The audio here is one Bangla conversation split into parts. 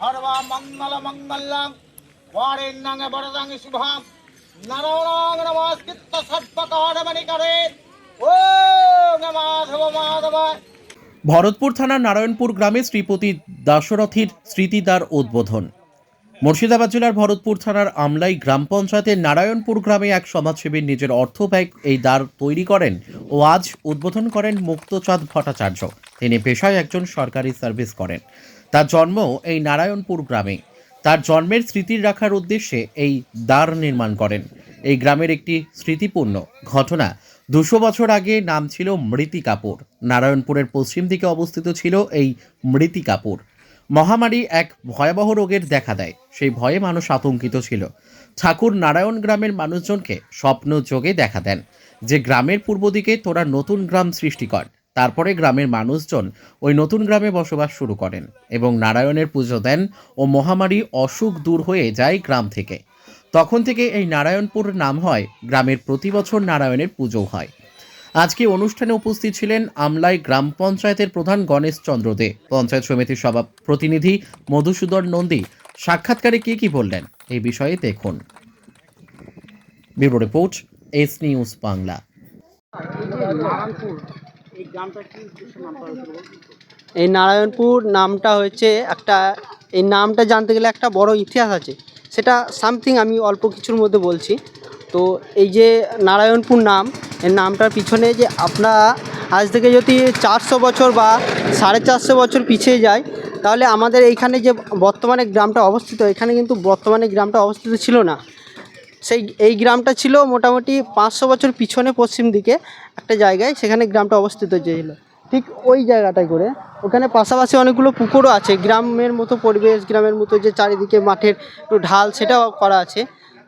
সর্বমঙ্গলমঙ্গলং ওয়ারেণ্যং বরদং শুভং নারায়ণং নমস্কৃত্য সর্বকারণমণিকরে ওম মাধব মাধব। ভরতপুর থানার নারায়ণপুর গ্রামে শ্রীপতি দাশরথীর স্মৃতিদ্বার উদ্বোধন। মুর্শিদাবাদ জেলার ভরতপুর থানার আমলাই গ্রাম পঞ্চায়েতের নারায়ণপুর গ্রামে এক সমাজসেবীর নিজের অর্থ ব্যয় এই দ্বার তৈরি করেন ও আজ উদ্বোধন করেন মুক্তচাঁদ ভট্টাচার্য। তিনি পেশায় একজন সরকারি সার্ভিস করেন। তার জন্ম এই নারায়ণপুর গ্রামে। তার জন্মের স্মৃতি রাখার উদ্দেশ্যে এই দ্বার নির্মাণ করেন। এই গ্রামের একটি স্মৃতিপূর্ণ ঘটনা। 200 বছর আগে নাম ছিল মৃত্তিকাপুর। নারায়ণপুরের পশ্চিম দিকে অবস্থিত ছিল এই মৃত্তিকাপুর। মহামারী এক ভয়াবহ রোগের দেখা দেয়। সেই ভয়ে মানুষ আতঙ্কিত ছিল। ঠাকুর নারায়ণ গ্রামের মানুষজনকে স্বপ্ন যোগে দেখা দেন যে গ্রামের পূর্ব দিকে তোরা নতুন গ্রাম সৃষ্টি কর। তারপরে গ্রামের মানুষজন ওই নতুন গ্রামে বসবাস শুরু করেন এবং নারায়ণের পুজো দেন ও মহামারী অসুখ দূর হয়ে যায় গ্রাম থেকে। তখন থেকে এই নারায়ণপুর নাম হয়। গ্রামের প্রতি বছর নারায়ণের পুজো হয়। আজকে অনুষ্ঠানে উপস্থিত ছিলেন আমলাই গ্রাম পঞ্চায়েতের প্রধান গণেশ চন্দ্র দে, পঞ্চায়েত সমিতির সভা প্রতিনিধি মধুসূদন নন্দী। সাক্ষাৎকারে কি বললেন এই বিষয়ে দেখুন। Bureau report, S news Bangla. এই নারায়ণপুর নামটা হচ্ছে একটা, এই নামটা জানতে গেলে একটা বড় ইতিহাস আছে, সেটা সামথিং আমি অল্প কিছুর মধ্যে বলছি। তো এই যে নারায়ণপুর নাম, এই নামটার পিছনে যে আপনারা আজ থেকে যদি 400 বছর বা 450 বছর পিছিয়ে যায়, তাহলে আমাদের এইখানে যে বর্তমানে গ্রামটা অবস্থিত, এখানে কিন্তু বর্তমানে গ্রামটা অবস্থিত ছিল না। এই গ্রামটা ছিল মোটামুটি 500 বছর পিছনে পশ্চিম দিকে একটা জায়গায়, সেখানে গ্রামটা অবস্থিত ছিল। ঠিক ওই জায়গাটায় করে ওখানে পাশাপাশি অনেকগুলো পুকুরও আছে, গ্রামের মতো পরিবেশ, গ্রামের মতো যে চারিদিকে মাঠের একটু ঢাল, সেটাও করা আছে।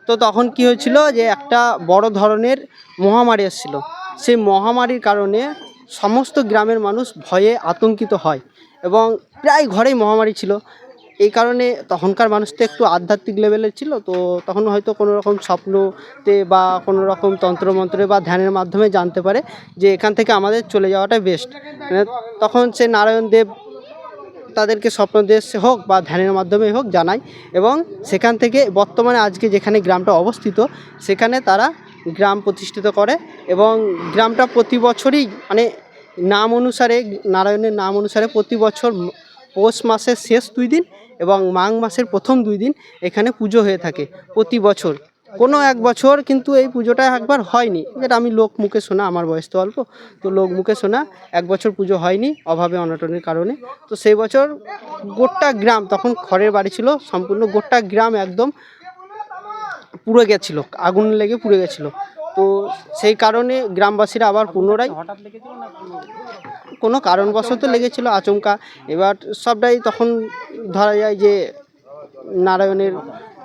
তো তখন কি হয়েছিল যে একটা বড় ধরনের মহামারী এসেছিলো। সেই মহামারীর কারণে সমস্ত গ্রামের মানুষ ভয়ে আতঙ্কিত হয় এবং প্রায় ঘরেই মহামারী ছিল। এই কারণে তখনকার মানুষ তো একটু আধ্যাত্মিক লেভেলের ছিল, তো তখন হয়তো কোনো রকম স্বপ্নতে বা কোনো রকম তন্ত্রমন্ত্রে বা ধ্যানের মাধ্যমে জানতে পারে যে এখান থেকে আমাদের চলে যাওয়াটাই বেস্ট। তখন সে নারায়ণ দেব তাদেরকে স্বপ্নদেশে হোক বা ধ্যানের মাধ্যমে হোক জানায়, এবং সেখান থেকে বর্তমানে আজকে যেখানে গ্রামটা অবস্থিত, সেখানে তারা গ্রাম প্রতিষ্ঠিত করে। এবং গ্রামটা প্রতি বছরই মানে নাম অনুসারে, নারায়ণের নাম অনুসারে প্রতি বছর পৌষ মাসের শেষ 2 দিন এবং মাঘ মাসের প্রথম 2 দিন এখানে পুজো হয়ে থাকে প্রতি বছর। কোনো এক বছর কিন্তু এই পুজোটা একবার হয়নি, যেটা আমি লোক মুখে শোনা, আমার বয়স তো অল্প, তো লোক মুখে শোনা এক বছর পুজো হয়নি অভাবে অনটনের কারণে। তো সেই বছর গোটা গ্রাম, তখন খড়ের বাড়ি ছিল, সম্পূর্ণ গোটা গ্রাম একদম পুড়ে গেছিলো, আগুন লেগে পুড়ে গেছিলো। তো সেই কারণে গ্রামবাসীরা আবার পুনরায়, কোনো কারণবশত লেগেছিল আচমকা। এবার সবটাই তখন ধরা যায় যে নারায়ণের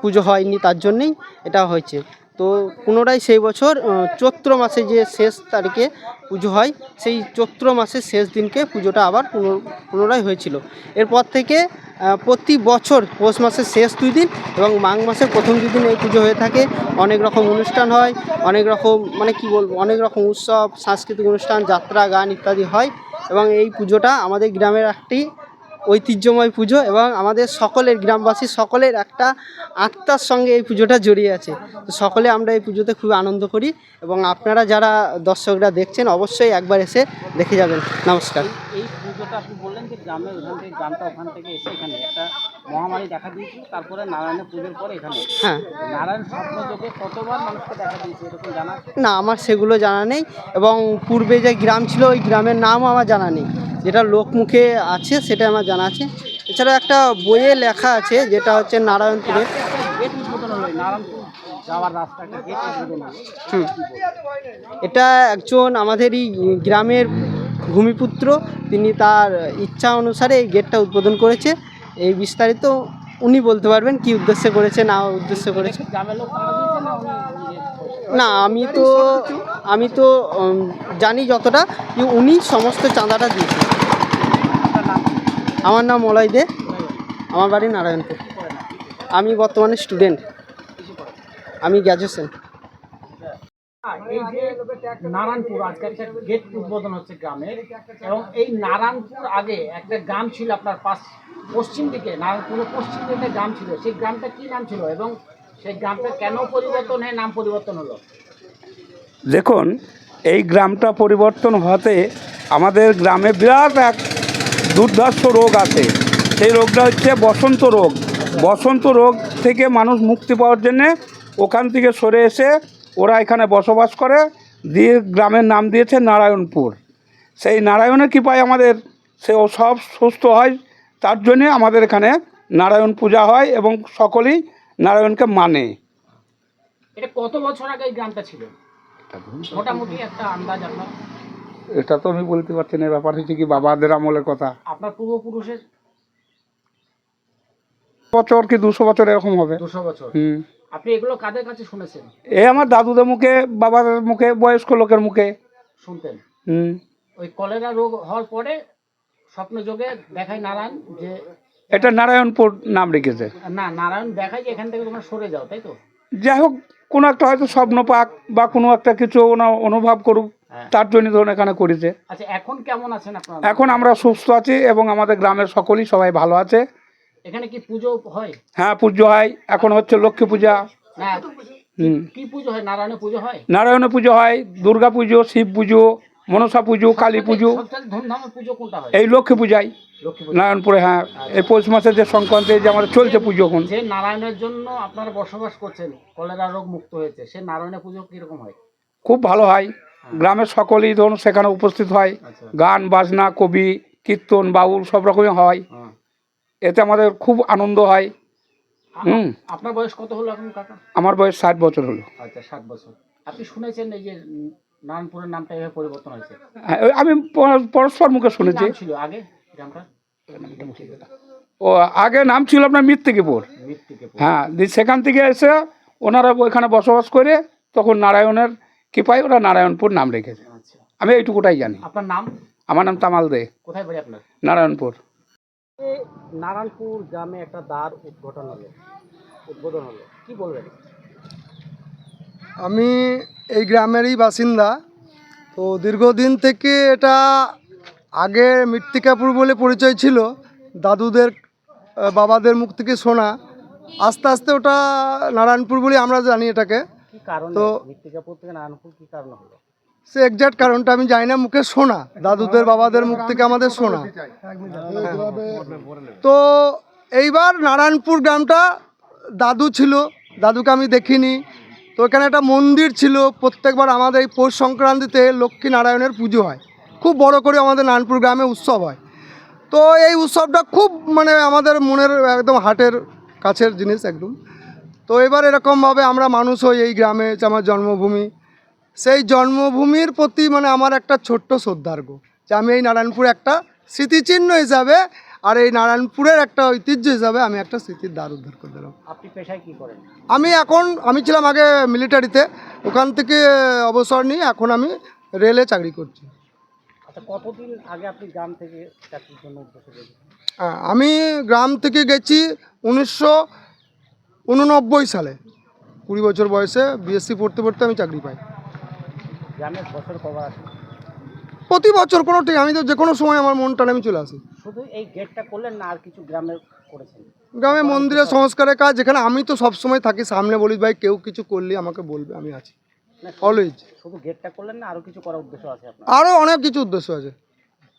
পুজো হয়নি, তার জন্যেই এটা হয়েছে। তো পুনরায় সেই বছর চৈত্র মাসে যে শেষ তারিখে পুজো হয়, সেই চৈত্র মাসের শেষ দিনকে পুজোটা আবার পুনরায় হয়েছিল। এরপর থেকে প্রতি বছর পৌষ মাসের শেষ 2 দিন এবং মাঘ মাসের প্রথম 2 দিন এই পুজো হয়ে থাকে। অনেক রকম অনুষ্ঠান হয়, অনেক রকম মানে কি বলবো, অনেক রকম উৎসব, সাংস্কৃতিক অনুষ্ঠান, যাত্রা, গান ইত্যাদি হয়। এবং এই পুজোটা আমাদের গ্রামের একটি ঐতিহ্যময় পুজো এবং আমাদের সকলের, গ্রামবাসী সকলের একটা আত্মার সঙ্গে এই পুজোটা জড়িয়ে আছে। তো সকলে আমরা এই পুজোতে খুব আনন্দ করি এবং আপনারা যারা দর্শকরা দেখছেন অবশ্যই একবার এসে দেখে যাবেন। নমস্কার। এই পুজোটা আপনি বললেন যে গ্রামের ওখান থেকে এসে এখানে একটা মহামারী দেখা দিয়েছে, তারপরে নারায়ণের পুজোর পরে এখানে হ্যাঁ, নারায়ণ স্বপ্নযোগে কতবার মানুষকে দেখা দিয়েছে এরকম জানা? না, আমার সেগুলো জানা নেই এবং পূর্বে যে গ্রাম ছিল ওই গ্রামের নামও আমার জানা নেই। যেটা লোকমুখে আছে সেটা আমার জানা আছে। এছাড়া একটা বইয়ে লেখা আছে, যেটা হচ্ছে নারায়ণপুরে গেট উদ্বোধন হলো, নারায়ণপুর যাওয়ার রাস্তা একটা গেট উদ্বোধন হলো। এটা একজন আমাদেরই গ্রামের ভূমিপুত্র, তিনি তার ইচ্ছা অনুসারে এই গেটটা উদ্বোধন করেছে। এই বিস্তারিত উনি বলতে পারবেন কি উদ্দেশ্যে করেছে, না উদ্দেশ্যে করেছে। গ্রামের লোক টাকা দিয়েছে না উনি না, আমি তো জানি যতটা, যে উনি সমস্ত চাঁদাটা দিয়েছে। আমার নাম মলয় দে, আমার বাড়ি নারায়ণপুর। আমি বর্তমানে স্টুডেন্ট, আমি গ্র্যাজুয়েশন। এই যে নারায়ণপুর আজকে একটা গেট উদ্বোধন হচ্ছে গ্রামের, এবং এই নারায়ণপুর আগে একটা গ্রাম ছিল আপনার পাশ পশ্চিম দিকে নারায়ণপুরের পশ্চিম দিকে গ্রাম ছিল, সেই গ্রামটা কি নাম ছিল এবং সেই গ্রামটা কেন পরিবর্তন হয়ে নাম পরিবর্তন হলো? দেখুন, এই গ্রামটা পরিবর্তন হতে আমাদের গ্রামে বিরাট এক দুর্ধর্ষ রোগ আছে। সেই রোগটা হচ্ছে বসন্ত রোগ। বসন্ত রোগ থেকে মানুষ মুক্তি পাওয়ার জন্যে ওখান থেকে সরে এসে ওরা এখানে বসবাস করে, দিয়ে গ্রামের নাম দিয়েছে নারায়ণপুর। সেই নারায়ণের কৃপায় আমাদের সেও সব সুস্থ হয়, তার জন্যে আমাদের এখানে নারায়ণ পূজা হয় এবং সকলেই নারায়ণকে মানে। এটা কত বছর আগে এই গ্রামটা ছিল মোটামুটি একটা আন্দাজ আপনার? এটা তো আমি বলতে পারছি না, ব্যাপার হচ্ছে কি বাবাদের আমলের কথা। আপনার পূর্বপুরুষের বছর কি 200 বছর এরকম হবে। 200 বছর। হুম। আপনি এগুলো কাদের কাছে শুনেছেন? এই আমার দাদুদের মুখে, বাবার মুখে, বয়স্ক লোকের মুখে শুনতেন? হুম। ওই কলেরা রোগ হওয়ার পরে স্বপ্ন যোগে দেখায় নারায়ণ যে এটা নারায়ণপুর নাম রেখেছে। না, নারায়ণ দেখায় যে এখান থেকে তোমরা সরে যাও, তাই তো? যাই হোক, কোনো একটা হয়তো স্বপ্ন পাক বা কোনো একটা কিছু অনুভব করুক, তার জন্য ধরুন এখানে করেছে। আচ্ছা, এখন কেমন আছেন আপনারা? এখন আমরা সুস্থ আছি এবং আমাদের গ্রামের সকলেই সবাই ভালো আছে। এখানে কি পুজো হয়? হ্যাঁ, পুজো হয়। এখন হচ্ছে লক্ষ্মী পূজা। না, হুম। কি পুজো হয়? নারায়ণের পুজো হয়? নারায়ণের পুজো হয়, দুর্গা পুজো, শিব পুজো, মনসা পুজো, কালী পুজো। সবচেয়ে ধুমধামের পুজো কোনটা হয়? এই লক্ষ্মী পূজায় লক্ষ্মী পুজো। নারায়ণপুরে। হ্যাঁ, এই পৌষ মাসের যে সংক্রান্তি যে আমাদের চলছে পুজো এখন। যে নারায়ণের জন্য আপনারা বসবাস করছেন, কলেরা রোগ মুক্ত হয়েছে, সে নারায়ণের পুজো কিরকম হয়? খুব ভালো হয়। গ্রামের সকলেই ধরুন সেখানে উপস্থিত হয়। আচ্ছা। গান বাজনা, কবি, কীর্তন, বাউল সব রকমই হয়। হ্যাঁ। এতে আমাদের খুব আনন্দ হয়। হুম। আপনার বয়স কত হলো এখন কাকা? আমার বয়স 60 বছর হলো। আচ্ছা, 60 বছর। আপনি শুনেছেন এই যে নারায়ণপুরের নামটা এভাবে পরিবর্তন হয়েছে? হ্যাঁ, আমি পরস্পর মুখে কি শুনেছি। নাম ছিল আগে গ্রামটা? ও আগে নাম ছিল আপনার মৃত্তিকেপুর। মৃত্তিকেপুর। হ্যাঁ, সেখান থেকে এসে ওনারা ওইখানে বসবাস করে তখন নারায়ণের কৃপায় ওরা নারায়ণপুর নাম রেখেছে। আচ্ছা। আমি এইটুকুটাই জানি। আপনার নাম? আমার নাম তামাল দে, কোথায় বাড়ি আপনার? নারায়ণপুর। নারায়ণপুর গ্রামে একটা দ্বার উদ্বোধন হলো, কি বলবেন? আমি এই গ্রামেরই বাসিন্দা। তো দীর্ঘদিন থেকে এটা আগে মৃত্তিকাপুর বলে পরিচয় ছিল, দাদুদের বাবাদের মুখ থেকে শোনা। আস্তে আস্তে ওটা নারায়ণপুর বলে আমরা জানি এটাকে। কি কারণে তো মৃত্তিকাপুর থেকে নারায়ণপুর কি কারণে হলো? সে এক্সাক্ট কারণটা আমি জানি না, মুখে শোনা, দাদুদের বাবাদের মুখ থেকে আমাদের শোনা। তো এইবার নারায়ণপুর গ্রামটা দাদু ছিল, দাদুকে আমি দেখিনি। তো এখানে একটা মন্দির ছিল, প্রত্যেকবার আমাদের এই পৌষ সংক্রান্তিতে লক্ষ্মী নারায়ণের পুজো হয়, খুব বড় করে আমাদের নারায়ণপুর গ্রামে উৎসব হয়। তো এই উৎসবটা খুব মানে আমাদের মনের একদম হার্টের কাছের জিনিস একদম। তো এবার এরকমভাবে আমরা মানুষ হই এই গ্রামে, যে আমার জন্মভূমি, সেই জন্মভূমির প্রতি মানে আমার একটা ছোট্ট শ্রদ্ধার্ঘ, যে আমি এই নারায়ণপুরে একটা স্মৃতিচিহ্ন হিসাবে আর এই নারায়ণপুরের একটা ঐতিহ্য হিসাবে আমি একটা স্মৃতির দ্বার উদ্ধার করে দিলাম। আপনি পেশায় কি করেন? আমি ছিলাম আগে মিলিটারিতে, ওখান থেকে অবসর নিয়ে এখন আমি রেলে চাকরি করছি। আচ্ছা, কতদিন আগে আপনি গ্রাম থেকে চাকরির জন্য বসে গেছেন? আমি গ্রাম থেকে গেছি 1989 সালে, 20 বছর বয়সে বিএসসি পড়তে পড়তে আমি চাকরি পাই। গ্রামের বছর কবার আসে? প্রতি বছর কোনো ঠিক, আমি তো যে কোনো সময় আমার মন টানে আমি চলে আসি। শুধু এই গেটটা করলেন না আর কিছু গ্রামে করেছেন? গ্রামে মন্দিরের সংস্কারের কাজ, যেখানে আমি তো সবসময় থাকি সামনে, বলি ভাই কেউ কিছু করলে আমাকে বলবে, আমি আছি অলওয়েজ। শুধু গেটটা করলেন না আরো কিছু করার উদ্দেশ্য আছে আপনার? আরও অনেক কিছু উদ্দেশ্য আছে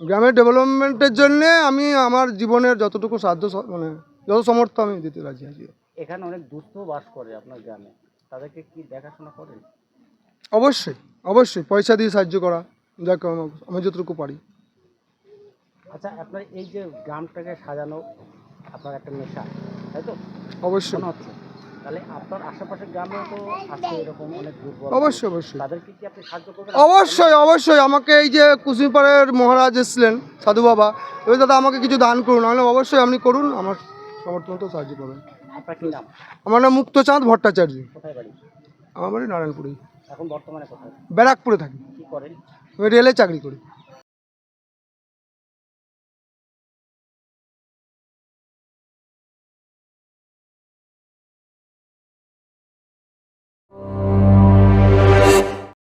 গ্রামের ডেভেলপমেন্টের জন্যে। আমি আমার জীবনের যতটুকু সাধ্য মানে যত সমর্থ আমি দিতে রাজি আছি। এখানে অনেক দুস্থ বাস করে আপনার গ্রামে, তাদেরকে কি দেখাশোনা করেন? অবশ্যই অবশ্যই, পয়সা দিয়ে সাহায্য করা, যাকে আমি যতটুকু পারি। আচ্ছা, আপনার এই যে গ্রামটাকে সাজানো আপনার একটা নেশা, তাই তো অবশ্যই মনে হচ্ছে? তাহলে আপনার আশেপাশের গ্রামেও তো আছে এরকম অনেক দুর্বল, অবশ্যই অবশ্যই তাদেরকে কি আপনি সাহায্য করবেন? অবশ্যই অবশ্যই। আমাকে এই যে কুসুমিপাড়ের মহারাজ এসেছিলেন সাধু বাবা, এবার দাদা আমাকে কিছু দান করুন, আমি অবশ্যই আপনি করুন, আমার সমর্থ মতো সাহায্য করবেন। আপনার কি নাম? আমার নাম মুক্তচাঁদ ভট্টাচার্য। কোথায় বাড়ি? আমার বাড়ি নারায়ণপুরেই, এখন বর্তমানে কোথায়? ব্যারাকপুরে থাকি, কি করেন? আমি রেলে চাকরি করি।